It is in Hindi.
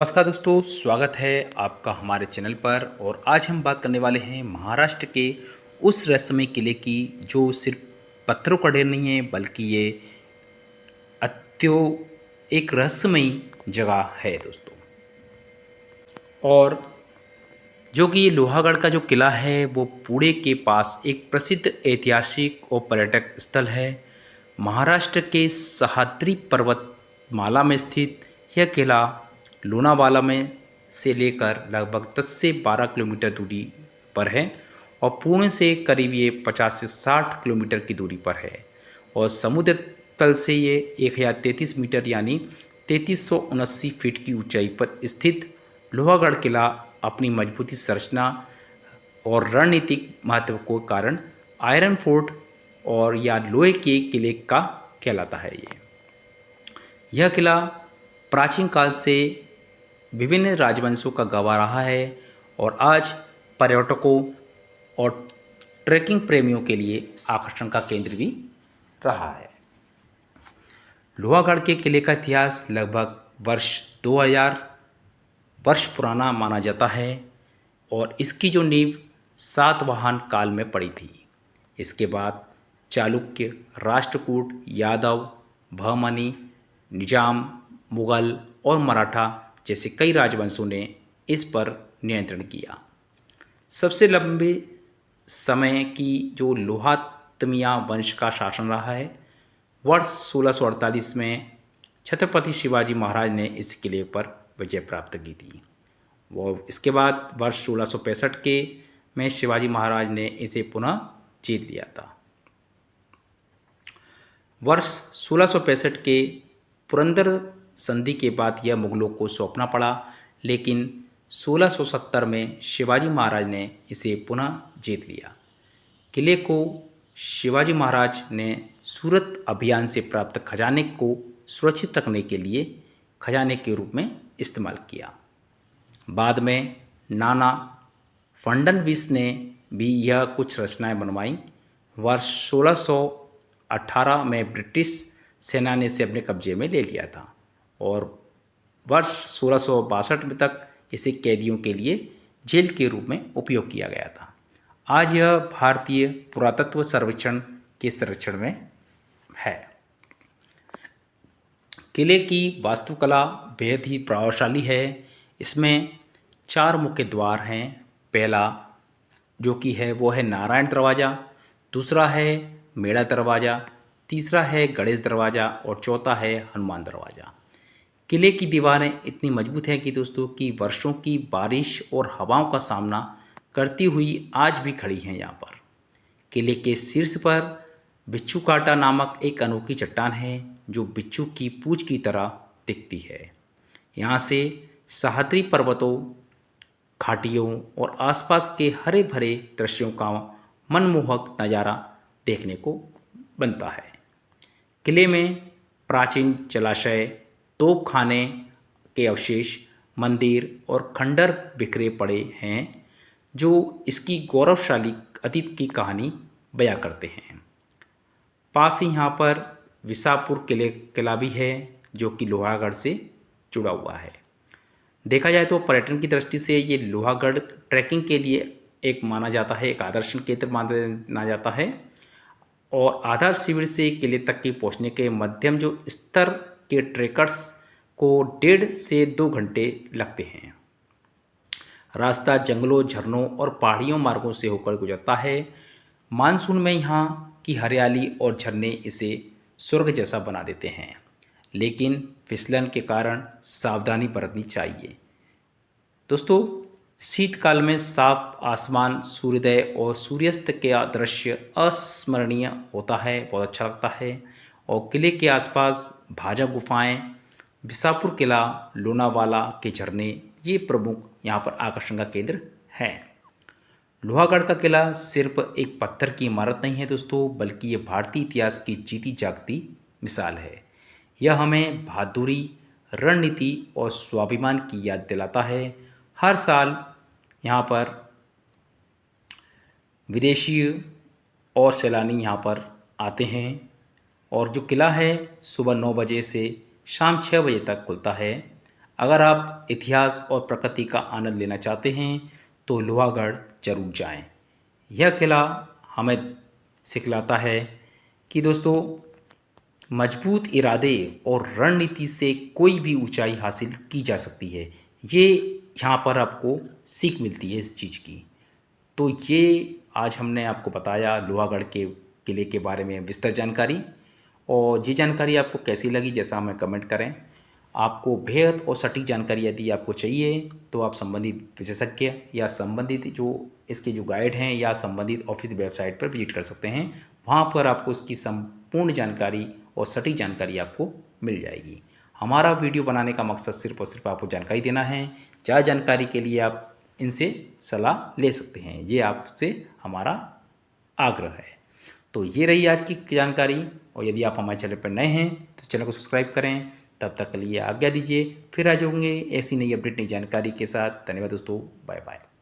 नमस्कार दोस्तों, स्वागत है आपका हमारे चैनल पर। और आज हम बात करने वाले हैं महाराष्ट्र के उस रहस्यमय किले की जो सिर्फ पत्थरों का ढेर नहीं है, बल्कि ये अत्यो एक रहस्यमयी जगह है दोस्तों। और जो कि ये लोहागढ़ का जो किला है वो पुणे के पास एक प्रसिद्ध ऐतिहासिक और पर्यटक स्थल है। महाराष्ट्र के सह्याद्री पर्वतमाला में स्थित यह किला लोनावाला में से लेकर लगभग 10 से 12 किलोमीटर दूरी पर है और पुणे से करीब ये 50 से 60 किलोमीटर की दूरी पर है। और समुद्र तल से ये 1033 मीटर यानी 3379 फीट की ऊंचाई पर स्थित लोहागढ़ किला अपनी मजबूती संरचना और रणनीतिक महत्व के कारण आयरन फोर्ट और या लोहे के किले का कहलाता है। यह किला प्राचीन काल से विभिन्न राजवंशों का गवाह रहा है और आज पर्यटकों और ट्रैकिंग प्रेमियों के लिए आकर्षण का केंद्र भी रहा है। लोहागढ़ के किले का इतिहास लगभग वर्ष 2000 वर्ष पुराना माना जाता है और इसकी जो नींव सातवाहन काल में पड़ी थी। इसके बाद चालुक्य, राष्ट्रकूट, यादव, बहमनी, निजाम, मुगल और मराठा जैसे कई राजवंशों ने इस पर नियंत्रण किया। सबसे लंबे समय की जो लोहातमिया वंश का शासन रहा है, वर्ष 1648 में छत्रपति शिवाजी महाराज ने इस किले पर विजय प्राप्त की थी। वो इसके बाद वर्ष 1665 के में शिवाजी महाराज ने इसे पुनः जीत लिया था। वर्ष 1665 के पुरंदर संधि के बाद यह मुगलों को सौंपना पड़ा, लेकिन 1670 में शिवाजी महाराज ने इसे पुनः जीत लिया। किले को शिवाजी महाराज ने सूरत अभियान से प्राप्त खजाने को सुरक्षित रखने के लिए खजाने के रूप में इस्तेमाल किया। बाद में नाना फडणवीस ने भी यह कुछ रचनाएं बनवाईं। वर्ष 1618 में ब्रिटिश सेना ने इसे अपने कब्जे में ले लिया था और वर्ष 1662 तक इसे कैदियों के लिए जेल के रूप में उपयोग किया गया था। आज यह भारतीय पुरातत्व सर्वेक्षण के संरक्षण में है। किले की वास्तुकला बेहद ही प्रभावशाली है। इसमें 4 मुख्य द्वार हैं। पहला जो कि है वो है नारायण दरवाज़ा, दूसरा है मेड़ा दरवाज़ा, तीसरा है गणेश दरवाज़ा और चौथा है हनुमान दरवाज़ा। किले की दीवारें इतनी मजबूत हैं कि दोस्तों की वर्षों की बारिश और हवाओं का सामना करती हुई आज भी खड़ी हैं यहाँ पर। किले के शीर्ष पर बिच्छू कांटा नामक एक अनोखी चट्टान है जो बिच्छू की पूंछ की तरह दिखती है। यहाँ से सह्याद्री पर्वतों, घाटियों और आसपास के हरे भरे दृश्यों का मनमोहक नज़ारा देखने को बनता है। किले में प्राचीन जलाशय, तोपखाने के अवशेष, मंदिर और खंडर बिखरे पड़े हैं जो इसकी गौरवशाली अतीत की कहानी बयां करते हैं। पास ही यहाँ पर विसापुर किला भी है जो कि लोहागढ़ से जुड़ा हुआ है। देखा जाए तो पर्यटन की दृष्टि से ये लोहागढ़ ट्रैकिंग के लिए एक माना जाता है, एक आदर्शन केंद्र माना जाता है। और आधार शिविर से किले तक के पहुंचने के मध्यम जो स्तर के ट्रेकर्स को 1.5 से 2 घंटे लगते हैं। रास्ता जंगलों, झरनों और पहाड़ियों मार्गों से होकर गुजरता है। मानसून में यहाँ की हरियाली और झरने इसे स्वर्ग जैसा बना देते हैं, लेकिन फिसलन के कारण सावधानी बरतनी चाहिए। दोस्तों, शीतकाल में साफ आसमान, सूर्योदय और सूर्यास्त का दृश्य अस्मरणीय होता है, बहुत अच्छा लगता है। और किले के आसपास भाजा गुफाएं, विसापुर किला, लोनावाला के झरने ये प्रमुख यहाँ पर आकर्षण का केंद्र हैं। लोहागढ़ का किला सिर्फ एक पत्थर की इमारत नहीं है दोस्तों, बल्कि ये भारतीय इतिहास की जीती जागती मिसाल है। यह हमें बहादुरी, रणनीति और स्वाभिमान की याद दिलाता है। हर साल यहाँ पर विदेशी और सैलानी यहाँ पर आते हैं और जो किला है सुबह 9 बजे से शाम 6 बजे तक खुलता है। अगर आप इतिहास और प्रकृति का आनंद लेना चाहते हैं तो लोहागढ़ जरूर जाएं। यह किला हमें सिखलाता है कि दोस्तों मजबूत इरादे और रणनीति से कोई भी ऊंचाई हासिल की जा सकती है। ये यहाँ पर आपको सीख मिलती है इस चीज़ की। तो ये आज हमने आपको बताया लोहागढ़ के किले के बारे में विस्तृत जानकारी। और ये जानकारी आपको कैसी लगी जैसा हमें कमेंट करें। आपको बेहद और सटीक जानकारी यदि आपको चाहिए तो आप संबंधित विशेषज्ञ या संबंधित जो इसके जो गाइड हैं या संबंधित ऑफिस वेबसाइट पर विजिट कर सकते हैं। वहाँ पर आपको इसकी संपूर्ण जानकारी और सटीक जानकारी आपको मिल जाएगी। हमारा वीडियो बनाने का मकसद सिर्फ और सिर्फ आपको जानकारी देना है। ज़्यादा जानकारी के लिए आप इनसे सलाह ले सकते हैं, ये आपसे हमारा आग्रह है। तो ये रही आज की जानकारी। और यदि आप हमारे चैनल पर नए हैं तो चैनल को सब्सक्राइब करें। तब तक के लिए आज्ञा दीजिए, फिर आ जाऊँगे ऐसी नई अपडेट नई जानकारी के साथ। धन्यवाद दोस्तों, बाय बाय।